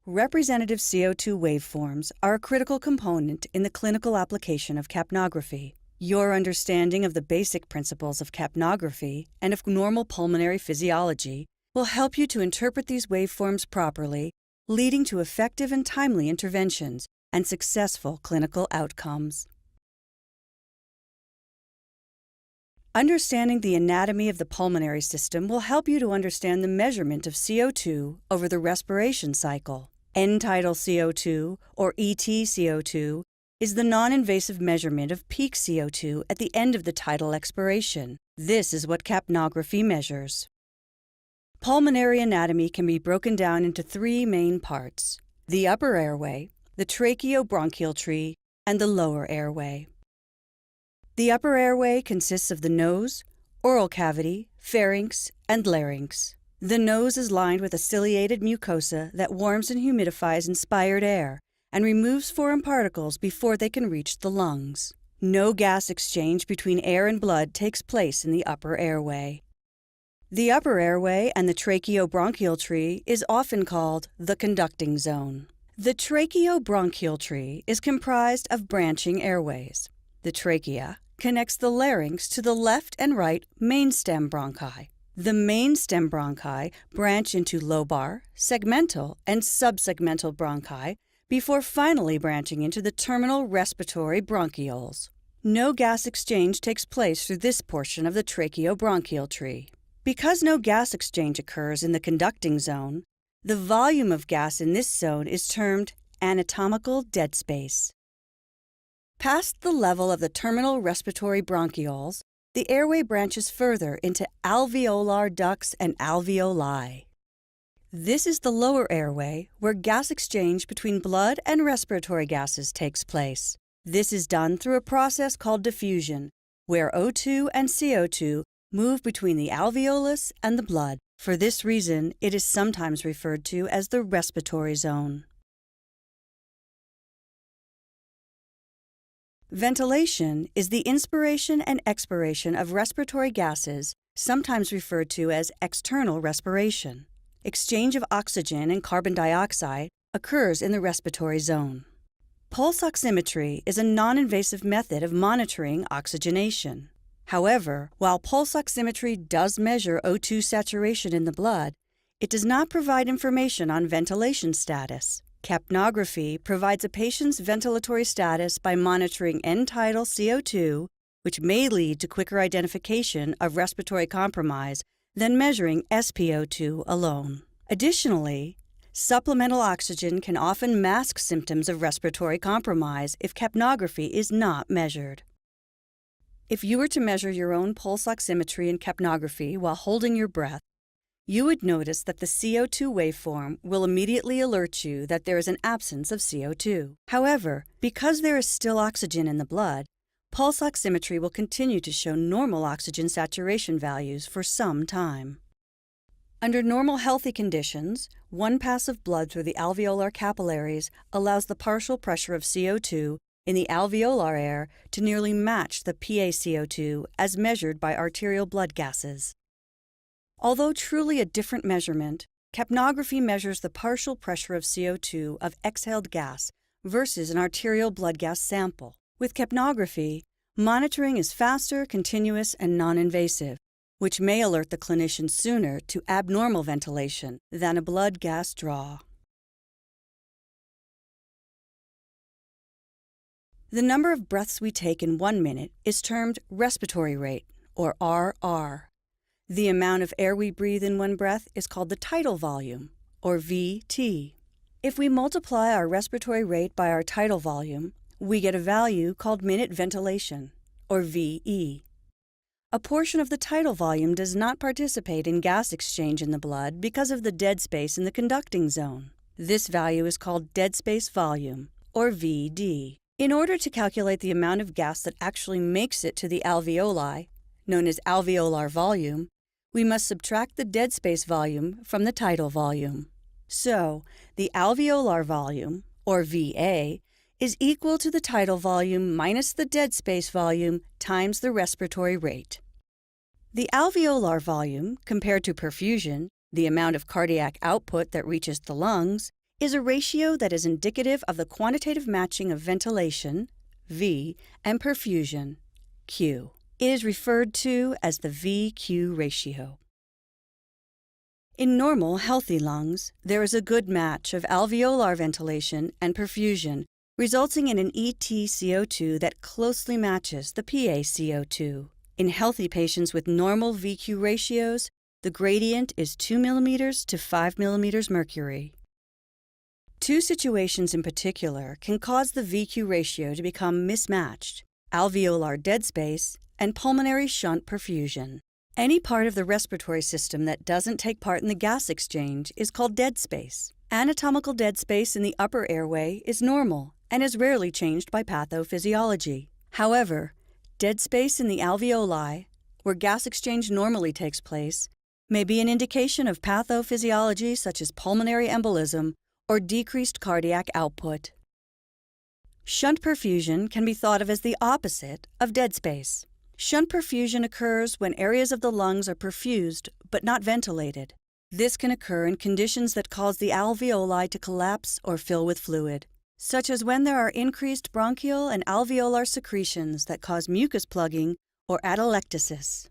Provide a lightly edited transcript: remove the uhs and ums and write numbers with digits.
Representative CO2 waveforms are a critical component in the clinical application of capnography. Your understanding of the basic principles of capnography and of normal pulmonary physiology will help you to interpret these waveforms properly, leading to effective and timely interventions and successful clinical outcomes. Understanding the anatomy of the pulmonary system will help you to understand the measurement of CO2 over the respiration cycle. End-tidal CO2, or ET-CO2, is the non-invasive measurement of peak CO2 at the end of the tidal expiration. This is what capnography measures. Pulmonary anatomy can be broken down into three main parts: the upper airway, the tracheobronchial tree, and the lower airway. The upper airway consists of the nose, oral cavity, pharynx, and larynx. The nose is lined with a ciliated mucosa that warms and humidifies inspired air and removes foreign particles before they can reach the lungs. No gas exchange between air and blood takes place in the upper airway. The upper airway and the tracheobronchial tree is often called the conducting zone. The tracheobronchial tree is comprised of branching airways. The trachea connects the larynx to the left and right mainstem bronchi. The mainstem bronchi branch into lobar, segmental, and subsegmental bronchi before finally branching into the terminal respiratory bronchioles. No gas exchange takes place through this portion of the tracheobronchial tree. Because no gas exchange occurs in the conducting zone, the volume of gas in this zone is termed anatomical dead space. Past the level of the terminal respiratory bronchioles, the airway branches further into alveolar ducts and alveoli. This is the lower airway where gas exchange between blood and respiratory gases takes place. This is done through a process called diffusion, where O2 and CO2 move between the alveolus and the blood. For this reason, it is sometimes referred to as the respiratory zone. Ventilation is the inspiration and expiration of respiratory gases, sometimes referred to as external respiration. Exchange of oxygen and carbon dioxide occurs in the respiratory zone. Pulse oximetry is a non-invasive method of monitoring oxygenation. However, while pulse oximetry does measure O2 saturation in the blood, it does not provide information on ventilation status. Capnography provides a patient's ventilatory status by monitoring end-tidal CO2, which may lead to quicker identification of respiratory compromise than measuring SpO2 alone. Additionally, supplemental oxygen can often mask symptoms of respiratory compromise if capnography is not measured. If you were to measure your own pulse oximetry and capnography while holding your breath, you would notice that the CO2 waveform will immediately alert you that there is an absence of CO2. However, because there is still oxygen in the blood, pulse oximetry will continue to show normal oxygen saturation values for some time. Under normal healthy conditions, one pass of blood through the alveolar capillaries allows the partial pressure of CO2 in the alveolar air to nearly match the PaCO2 as measured by arterial blood gases. Although truly a different measurement, capnography measures the partial pressure of CO2 of exhaled gas versus an arterial blood gas sample. With capnography, monitoring is faster, continuous, and non-invasive, which may alert the clinician sooner to abnormal ventilation than a blood gas draw. The number of breaths we take in 1 minute is termed respiratory rate, or RR. The amount of air we breathe in one breath is called the tidal volume, or VT. If we multiply our respiratory rate by our tidal volume, we get a value called minute ventilation, or VE. A portion of the tidal volume does not participate in gas exchange in the blood because of the dead space in the conducting zone. This value is called dead space volume, or VD. In order to calculate the amount of gas that actually makes it to the alveoli, known as alveolar volume, we must subtract the dead space volume from the tidal volume. So, the alveolar volume, or VA, is equal to the tidal volume minus the dead space volume times the respiratory rate. The alveolar volume, compared to perfusion, the amount of cardiac output that reaches the lungs, is a ratio that is indicative of the quantitative matching of ventilation, V, and perfusion, Q. It is referred to as the VQ ratio. In normal, healthy lungs, there is a good match of alveolar ventilation and perfusion, resulting in an EtCO2 that closely matches the PaCO2. In healthy patients with normal VQ ratios, the gradient is 2 mm to 5 mm mercury. Two situations in particular can cause the VQ ratio to become mismatched: alveolar dead space and pulmonary shunt perfusion. Any part of the respiratory system that doesn't take part in the gas exchange is called dead space. Anatomical dead space in the upper airway is normal and is rarely changed by pathophysiology. However, dead space in the alveoli, where gas exchange normally takes place, may be an indication of pathophysiology such as pulmonary embolism or decreased cardiac output. Shunt perfusion can be thought of as the opposite of dead space. Shunt perfusion occurs when areas of the lungs are perfused but not ventilated. This can occur in conditions that cause the alveoli to collapse or fill with fluid, such as when there are increased bronchial and alveolar secretions that cause mucus plugging or atelectasis.